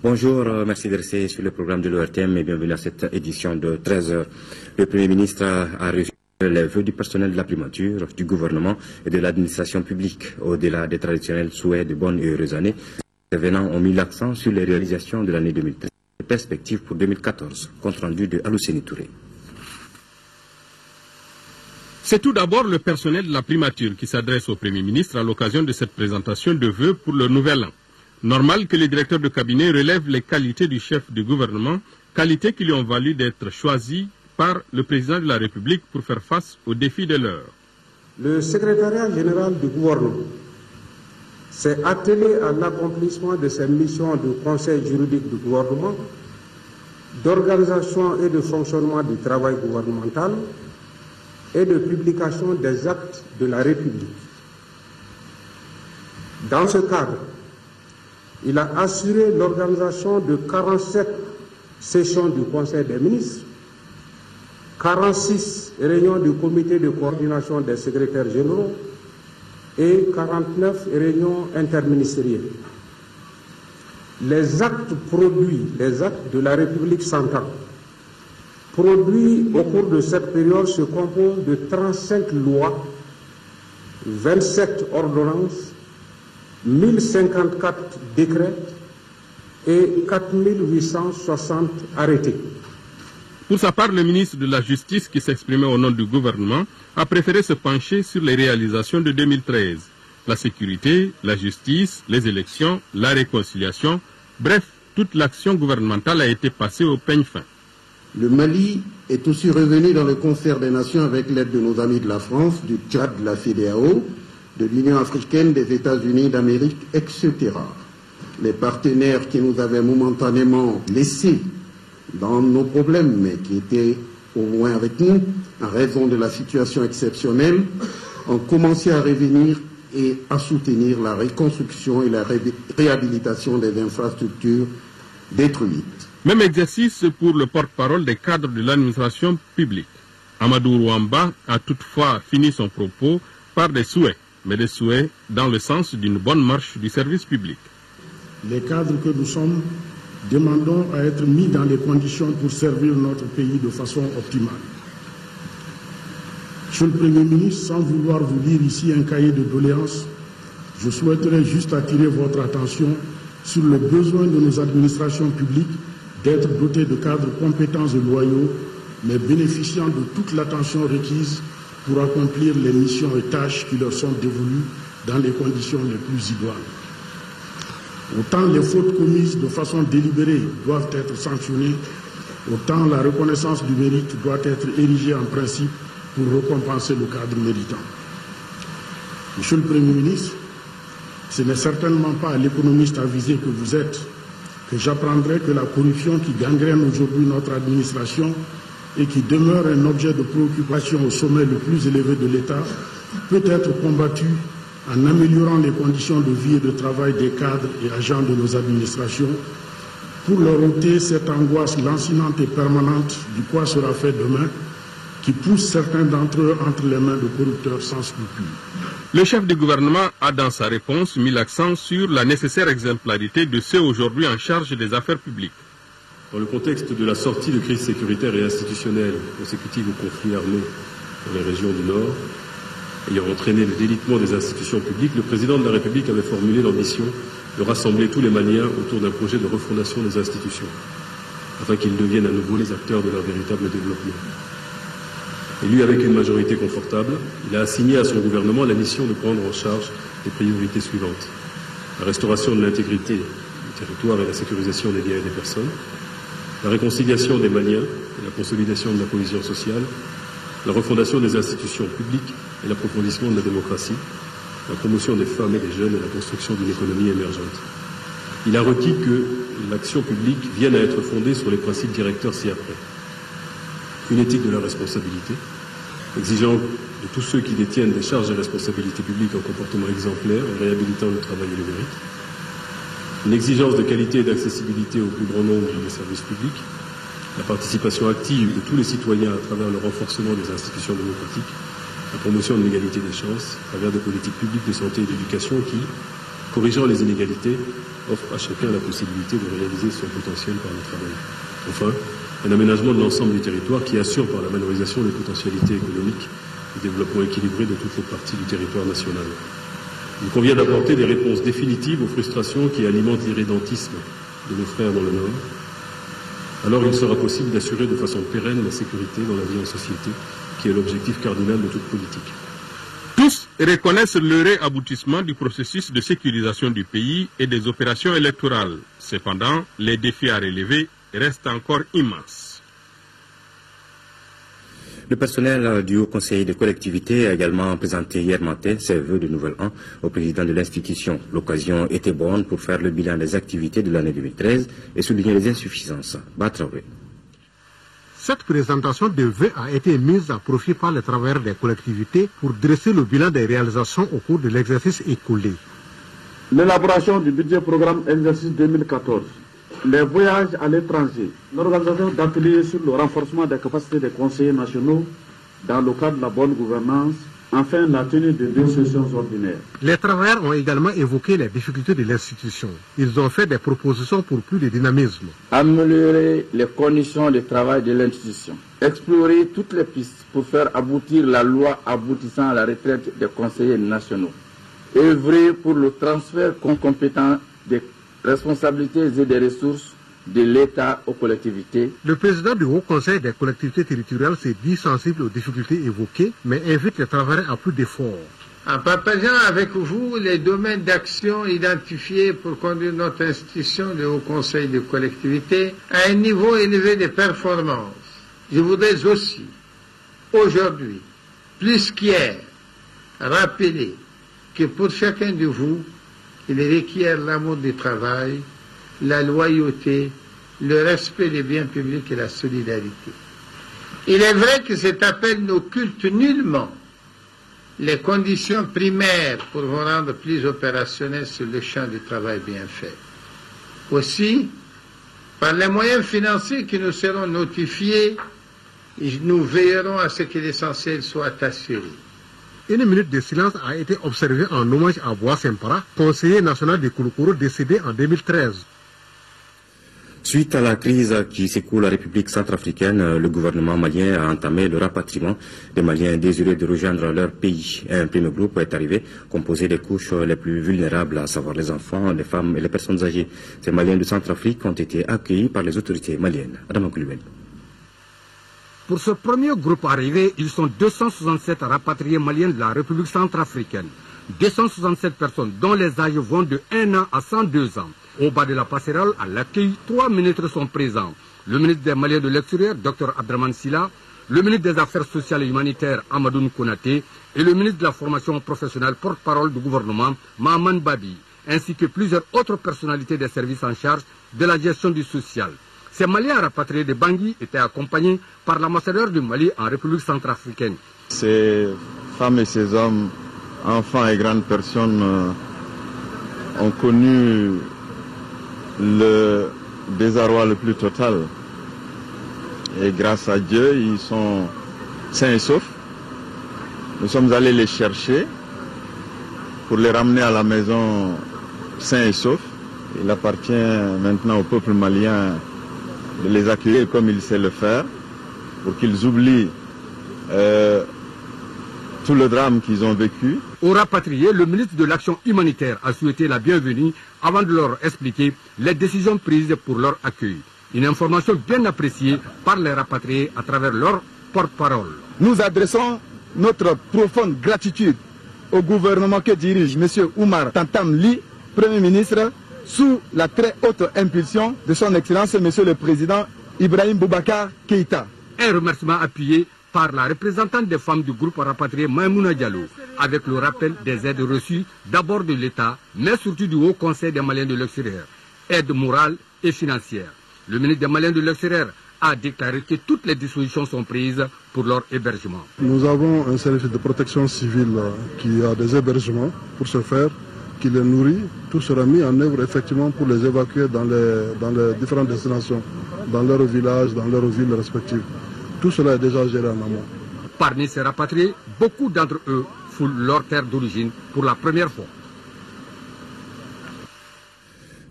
Bonjour, merci de rester sur le programme de l'ORTM et bienvenue à cette édition de 13h. Le Premier ministre a reçu les vœux du personnel de la primature, du gouvernement et de l'administration publique. Au-delà des traditionnels souhaits de bonnes et heureuses années, les venants ont mis l'accent sur les réalisations de l'année 2013 et les perspectives pour 2014. Compte rendu de Alousseni Touré. C'est tout d'abord le personnel de la primature qui s'adresse au Premier ministre à l'occasion de cette présentation de vœux pour le nouvel an. Normal que les directeurs de cabinet relèvent les qualités du chef du gouvernement, qualités qui lui ont valu d'être choisi par le président de la République pour faire face aux défis de l'heure. Le secrétariat général du gouvernement s'est attelé à l'accomplissement de ses missions de conseil juridique du gouvernement, d'organisation et de fonctionnement du travail gouvernemental et de publication des actes de la République. Dans ce cadre, il a assuré l'organisation de 47 sessions du Conseil des ministres, 46 réunions du comité de coordination des secrétaires généraux et 49 réunions interministérielles. Les actes produits, les actes de la République centrale, produits au cours de cette période se composent de 35 lois, 27 ordonnances, 1054 décrets et 4860 arrêtés. Pour sa part, le ministre de la Justice, qui s'exprimait au nom du gouvernement, a préféré se pencher sur les réalisations de 2013. La sécurité, la justice, les élections, la réconciliation, bref, toute l'action gouvernementale a été passée au peigne fin. Le Mali est aussi revenu dans le concert des nations avec l'aide de nos amis de la France, du Tchad, de la CEDEAO, de l'Union africaine, des États-Unis d'Amérique, etc. Les partenaires qui nous avaient momentanément laissés dans nos problèmes, mais qui étaient au moins avec nous, en raison de la situation exceptionnelle, ont commencé à revenir et à soutenir la reconstruction et la réhabilitation des infrastructures détruites. Même exercice pour le porte-parole des cadres de l'administration publique. Amadou Rouamba a toutefois fini son propos par des souhaits, mais des souhaits dans le sens d'une bonne marche du service public. Les cadres que nous sommes demandons à être mis dans les conditions pour servir notre pays de façon optimale. Monsieur le Premier ministre, sans vouloir vous lire ici un cahier de doléances, je souhaiterais juste attirer votre attention sur le besoin de nos administrations publiques d'être dotées de cadres compétents et loyaux, mais bénéficiant de toute l'attention requise pour accomplir les missions et tâches qui leur sont dévolues dans les conditions les plus idoines. Autant les fautes commises de façon délibérée doivent être sanctionnées, autant la reconnaissance du mérite doit être érigée en principe pour récompenser le cadre méritant. Monsieur le Premier ministre, ce n'est certainement pas à l'économiste avisé que vous êtes que j'apprendrai que la corruption qui gangrène aujourd'hui notre administration et qui demeure un objet de préoccupation au sommet le plus élevé de l'État peut être combattue en améliorant les conditions de vie et de travail des cadres et agents de nos administrations pour leur ôter cette angoisse lancinante et permanente du quoi sera fait demain qui pousse certains d'entre eux entre les mains de corrupteurs sans scrupules. Le chef du gouvernement a dans sa réponse mis l'accent sur la nécessaire exemplarité de ceux aujourd'hui en charge des affaires publiques. Dans le contexte de la sortie de crise sécuritaire et institutionnelle consécutive au conflit armé dans les régions du Nord, ayant entraîné le délitement des institutions publiques, le président de la République avait formulé l'ambition de rassembler tous les Maliens autour d'un projet de refondation des institutions, afin qu'ils deviennent à nouveau les acteurs de leur véritable développement. Élu avec une majorité confortable, il a assigné à son gouvernement la mission de prendre en charge les priorités suivantes: la restauration de l'intégrité du territoire et la sécurisation des biens et des personnes, la réconciliation des Maliens et la consolidation de la cohésion sociale, la refondation des institutions publiques et l'approfondissement de la démocratie, la promotion des femmes et des jeunes et la construction d'une économie émergente. Il a requis que l'action publique vienne à être fondée sur les principes directeurs ci-après. Une éthique de la responsabilité, exigeant de tous ceux qui détiennent des charges et responsabilités publiques un comportement exemplaire en réhabilitant le travail et le mérite. Une exigence de qualité et d'accessibilité au plus grand nombre des services publics, la participation active de tous les citoyens à travers le renforcement des institutions démocratiques, la promotion de l'égalité des chances à travers des politiques publiques de santé et d'éducation qui, corrigeant les inégalités, offre à chacun la possibilité de réaliser son potentiel par le travail. Enfin, un aménagement de l'ensemble du territoire qui assure par la valorisation les potentialités économiques et développement équilibré de toutes les parties du territoire national. Il convient d'apporter des réponses définitives aux frustrations qui alimentent l'irrédentisme de nos frères dans le Nord. Alors il sera possible d'assurer de façon pérenne la sécurité dans la vie en société, qui est l'objectif cardinal de toute politique. Tous reconnaissent le réaboutissement du processus de sécurisation du pays et des opérations électorales. Cependant, les défis à relever restent encore immenses. Le personnel du Haut Conseil des collectivités a également présenté hier matin ses vœux de nouvel an au président de l'institution. L'occasion était bonne pour faire le bilan des activités de l'année 2013 et souligner les insuffisances. Batraoué. Cette présentation de vœux a été mise à profit par les travailleurs des collectivités pour dresser le bilan des réalisations au cours de l'exercice écoulé. L'élaboration du budget programme exercice 2014, les voyages à l'étranger, l'organisation d'ateliers sur le renforcement des capacités des conseillers nationaux dans le cadre de la bonne gouvernance, enfin la tenue de 2 sessions ordinaires. Les travailleurs ont également évoqué les difficultés de l'institution. Ils ont fait des propositions pour plus de dynamisme. Améliorer les conditions de travail de l'institution. Explorer toutes les pistes pour faire aboutir la loi aboutissant à la retraite des conseillers nationaux. Œuvrer pour le transfert compétent des responsabilités et des ressources de l'État aux collectivités. Le président du Haut Conseil des collectivités territoriales s'est dit sensible aux difficultés évoquées, mais invite les travailleurs à plus d'efforts. En partageant avec vous les domaines d'action identifiés pour conduire notre institution, le Haut Conseil des collectivités, à un niveau élevé de performance, je voudrais aussi, aujourd'hui, plus qu'hier, rappeler que pour chacun de vous, il requiert l'amour du travail, la loyauté, le respect des biens publics et la solidarité. Il est vrai que cet appel n'occulte nullement les conditions primaires pour vous rendre plus opérationnels sur le champ du travail bien fait. Aussi, par les moyens financiers qui nous seront notifiés, nous veillerons à ce que l'essentiel soit assuré. Une minute de silence a été observée en hommage à Bois Sempara, conseiller national de Koulokouro décédé en 2013. Suite à la crise qui secoue la République centrafricaine, le gouvernement malien a entamé le rapatriement des Maliens désireux de rejoindre leur pays. Un premier groupe est arrivé, composé des couches les plus vulnérables, à savoir les enfants, les femmes et les personnes âgées. Ces Maliens de Centrafrique ont été accueillis par les autorités maliennes. Adam Koulibaly. Pour ce premier groupe arrivé, ils sont 267 rapatriés maliens de la République centrafricaine. 267 personnes dont les âges vont de 1 an à 102 ans. Au bas de la passerelle, à l'accueil, 3 ministres sont présents. Le ministre des Maliens de l'Extérieur, Dr Abdraman Silla, le ministre des Affaires sociales et humanitaires, Amadoun Konaté, et le ministre de la formation professionnelle, porte-parole du gouvernement, Mahaman Babi, ainsi que plusieurs autres personnalités des services en charge de la gestion du social. Ces Maliens rapatriés de Bangui étaient accompagnés par l'ambassadeur du Mali en République centrafricaine. Ces femmes et ces hommes, enfants et grandes personnes, ont connu le désarroi le plus total. Et grâce à Dieu, ils sont sains et saufs. Nous sommes allés les chercher pour les ramener à la maison sains et saufs. Il appartient maintenant au peuple malien de les accueillir comme il sait le faire, pour qu'ils oublient tout le drame qu'ils ont vécu. Aux rapatriés, le ministre de l'Action humanitaire a souhaité la bienvenue avant de leur expliquer les décisions prises pour leur accueil. Une information bien appréciée par les rapatriés à travers leur porte-parole. Nous adressons notre profonde gratitude au gouvernement que dirige M. Oumar Tantam Ly, Premier ministre, sous la très haute impulsion de son Excellence M. le Président Ibrahim Boubacar Keïta. Un remerciement appuyé par la représentante des femmes du groupe rapatrié Maïmouna Diallo, avec le rappel des aides reçues d'abord de l'État, mais surtout du Haut Conseil des Maliens de l'Extérieur, aides morales et financières. Le ministre des Maliens de l'Extérieur a déclaré que toutes les dispositions sont prises pour leur hébergement. Nous avons un service de protection civile qui a des hébergements pour ce faire, qui les nourrit. Tout sera mis en œuvre effectivement pour les évacuer dans les différentes destinations, dans leurs villages, dans leurs villes respectives. Tout cela est déjà géré en amont. Parmi ces rapatriés, beaucoup d'entre eux foulent leur terre d'origine pour la première fois.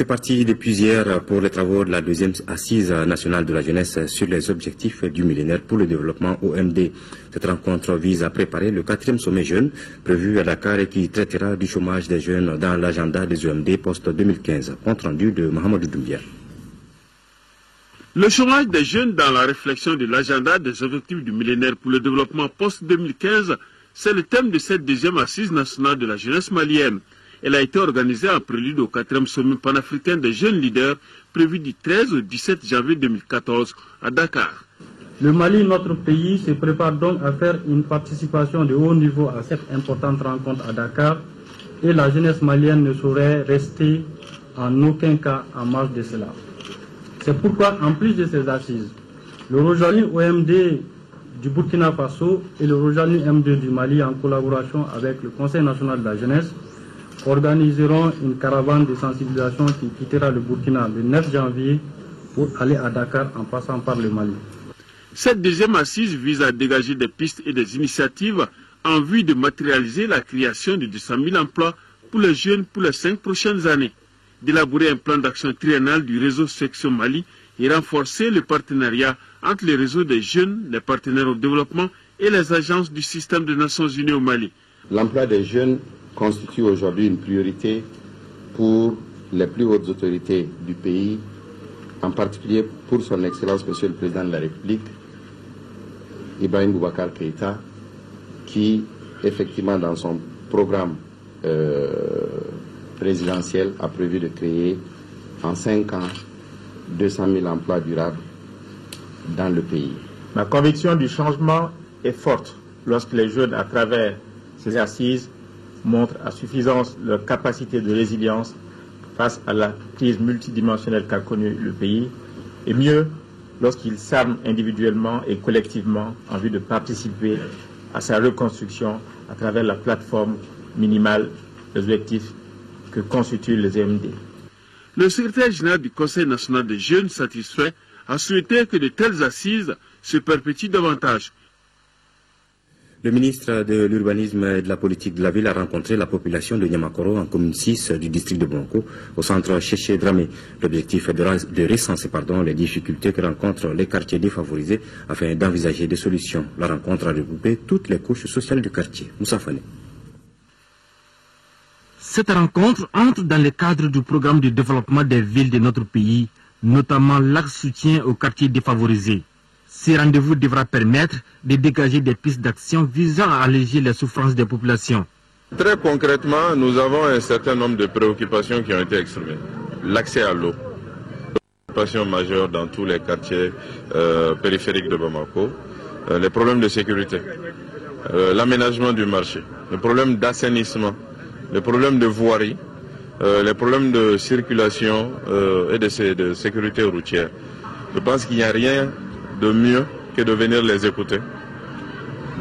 C'est parti depuis hier pour les travaux de la deuxième assise nationale de la jeunesse sur les objectifs du millénaire pour le développement OMD. Cette rencontre vise à préparer le 4e sommet jeune prévu à Dakar et qui traitera du chômage des jeunes dans l'agenda des OMD post-2015. Compte rendu de Mohamed Doumbia. Le chômage des jeunes dans la réflexion de l'agenda des objectifs du millénaire pour le développement post-2015, c'est le thème de cette deuxième assise nationale de la jeunesse malienne. Elle a été organisée en prélude au 4e sommet panafricain des jeunes leaders prévu du 13 au 17 janvier 2014 à Dakar. Le Mali, notre pays, se prépare donc à faire une participation de haut niveau à cette importante rencontre à Dakar et la jeunesse malienne ne saurait rester en aucun cas en marge de cela. C'est pourquoi, en plus de ces assises, le Rojali OMD du Burkina Faso et le Rojali M2 du Mali, en collaboration avec le Conseil national de la jeunesse, organiseront une caravane de sensibilisation qui quittera le Burkina le 9 janvier pour aller à Dakar en passant par le Mali. Cette deuxième assise vise à dégager des pistes et des initiatives en vue de matérialiser la création de 200 000 emplois pour les jeunes pour les 5 prochaines années, d'élaborer un plan d'action triennal du réseau Section Mali et renforcer le partenariat entre les réseaux des jeunes, les partenaires au développement et les agences du système des Nations Unies au Mali. L'emploi des jeunes constitue aujourd'hui une priorité pour les plus hautes autorités du pays, en particulier pour son Excellence Monsieur le Président de la République, Ibrahim Boubacar Keïta, qui effectivement dans son programme présidentiel a prévu de créer en 5 ans 200 000 emplois durables dans le pays. Ma conviction du changement est forte lorsque les jeunes, à travers ces assises, montrent à suffisance leur capacité de résilience face à la crise multidimensionnelle qu'a connue le pays, et mieux lorsqu'ils s'arment individuellement et collectivement en vue de participer à sa reconstruction à travers la plateforme minimale des objectifs que constituent les OMD. Le secrétaire général du Conseil national des jeunes, satisfait, a souhaité que de telles assises se perpétuent davantage. Le ministre de l'Urbanisme et de la Politique de la Ville a rencontré la population de Niamakoro en commune 6 du district de Blanco, au centre Chéché-Dramé. L'objectif est de recenser les difficultés que rencontrent les quartiers défavorisés afin d'envisager des solutions. La rencontre a regroupé toutes les couches sociales du quartier. Moussa Fane. Cette rencontre entre dans le cadre du programme de développement des villes de notre pays, notamment l'axe soutien aux quartiers défavorisés. Ce rendez-vous devra permettre de dégager des pistes d'action visant à alléger les souffrances des populations. Très concrètement, nous avons un certain nombre de préoccupations qui ont été exprimées. L'accès à l'eau, préoccupation majeure dans tous les quartiers périphériques de Bamako, les problèmes de sécurité, l'aménagement du marché, les problèmes d'assainissement, les problèmes de voirie, les problèmes de circulation et de sécurité routière. Je pense qu'il n'y a rien de mieux que de venir les écouter,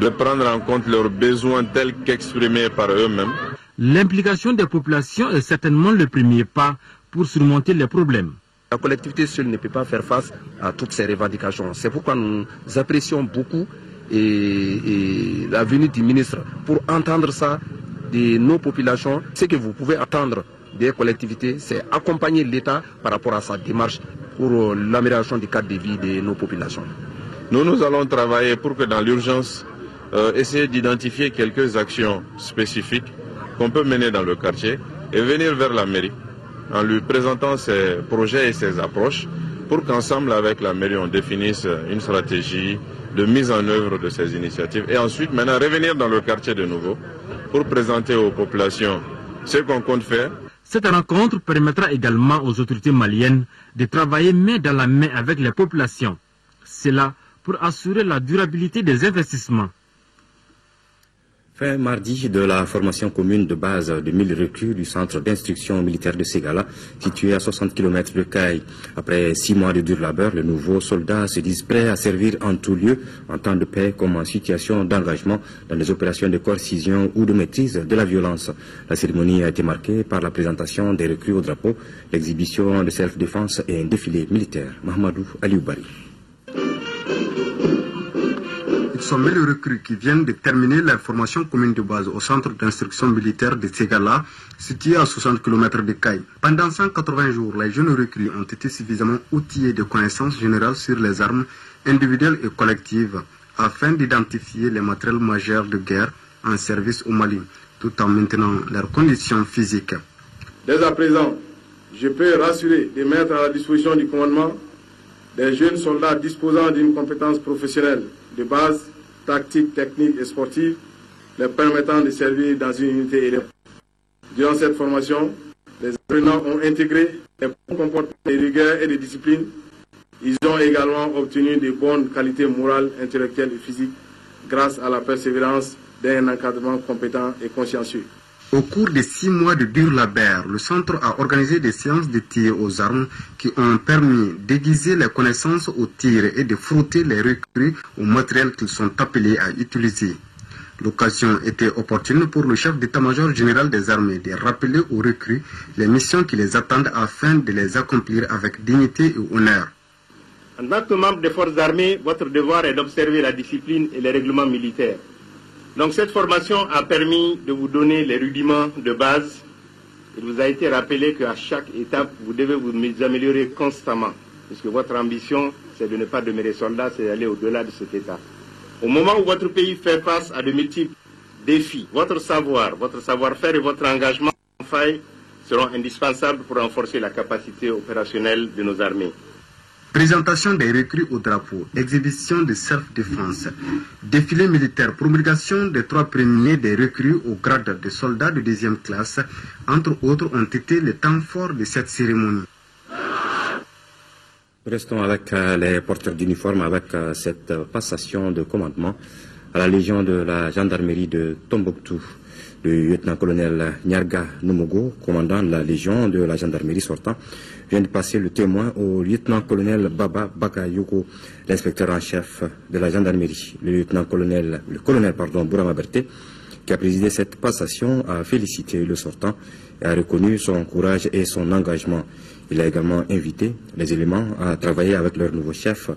de prendre en compte leurs besoins tels qu'exprimés par eux-mêmes. L'implication des populations est certainement le premier pas pour surmonter les problèmes. La collectivité seule ne peut pas faire face à toutes ces revendications. C'est pourquoi nous apprécions beaucoup la venue du ministre pour entendre ça de nos populations. Ce que vous pouvez attendre des collectivités, c'est accompagner l'État par rapport à sa démarche pour l'amélioration du cadre de vie de nos populations. Nous allons travailler pour que dans l'urgence, essayer d'identifier quelques actions spécifiques qu'on peut mener dans le quartier et venir vers la mairie en lui présentant ses projets et ses approches pour qu'ensemble avec la mairie on définisse une stratégie de mise en œuvre de ces initiatives et ensuite maintenant revenir dans le quartier de nouveau pour présenter aux populations ce qu'on compte faire. Cette rencontre permettra également aux autorités maliennes de travailler main dans la main avec les populations. C'est là pour assurer la durabilité des investissements. Fin mardi de la formation commune de base de 1000 recrues du centre d'instruction militaire de Ségala, situé à 60 km de Caille. Après 6 mois de dur labeur, les nouveaux soldats se disent prêts à servir en tout lieu, en temps de paix comme en situation d'engagement dans les opérations de coercition ou de maîtrise de la violence. La cérémonie a été marquée par la présentation des recrues au drapeau, l'exhibition de self-défense et un défilé militaire. Mahamadou Alioubari. sommet, les recrues qui viennent de terminer leur formation commune de base au centre d'instruction militaire de Ségala, situé à 60 km de Caille. Pendant 180 jours, les jeunes recrues ont été suffisamment outillés de connaissances générales sur les armes individuelles et collectives, afin d'identifier les matériels majeurs de guerre en service au Mali, tout en maintenant leurs conditions physiques. Dès à présent, je peux rassurer et mettre à la disposition du commandement des jeunes soldats disposant d'une compétence professionnelle de base, tactique, technique et sportive, les permettant de servir dans une unité élevée. Durant cette formation, les apprenants ont intégré les bons comportements de rigueur et de discipline. Ils ont également obtenu de bonnes qualités morales, intellectuelles et physiques grâce à la persévérance d'un encadrement compétent et consciencieux. Au cours des 6 mois de dur labeur, le centre a organisé des séances de tir aux armes qui ont permis d'aiguiser les connaissances au tir et de frotter les recrues au matériel qu'ils sont appelés à utiliser. L'occasion était opportune pour le chef d'état-major général des armées de rappeler aux recrues les missions qui les attendent afin de les accomplir avec dignité et honneur. En tant que membre des forces armées, votre devoir est d'observer la discipline et les règlements militaires. Donc cette formation a permis de vous donner les rudiments de base. Il vous a été rappelé qu'à chaque étape, vous devez vous améliorer constamment, puisque votre ambition, c'est de ne pas demeurer soldat, c'est d'aller au-delà de cet état. Au moment où votre pays fait face à de multiples défis, votre savoir-faire et votre engagement en faille seront indispensables pour renforcer la capacité opérationnelle de nos armées. Présentation des recrues au drapeau, exhibition de self-défense, défilé militaire, promulgation des 3 premiers des recrues au grade de soldats de 2e classe, entre autres, ont été les temps forts de cette cérémonie. Restons avec les porteurs d'uniforme, avec cette passation de commandement à la Légion de la gendarmerie de Tombouctou. Le lieutenant-colonel Nyarga Nomogo, commandant de la Légion de la gendarmerie sortant, vient de passer le témoin au lieutenant-colonel Baba Bakayoko, l'inspecteur en chef de la gendarmerie. Le colonel Bourama Berté, qui a présidé cette passation, a félicité le sortant et a reconnu son courage et son engagement. Il a également invité les éléments à travailler avec leur nouveau chef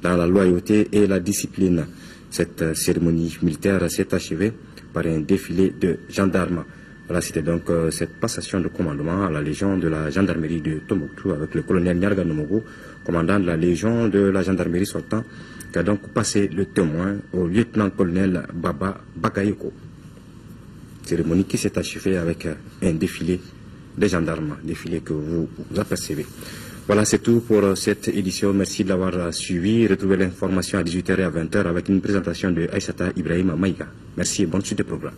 dans la loyauté et la discipline. Cette cérémonie militaire s'est achevée par un défilé de gendarmes. Voilà, c'était donc cette passation de commandement à la Légion de la gendarmerie de Tombouctou avec le colonel Nyarga Nomogo, commandant de la Légion de la gendarmerie sortant, qui a donc passé le témoin au lieutenant-colonel Baba Bakayoko. Cérémonie qui s'est achevée avec un défilé des gendarmes, défilé que vous apercevez. Voilà, c'est tout pour cette édition. Merci de l'avoir suivi. Retrouvez l'information à 18h et à 20h avec une présentation de Aïssata Ibrahim Maïga. Merci et bonne suite des programmes.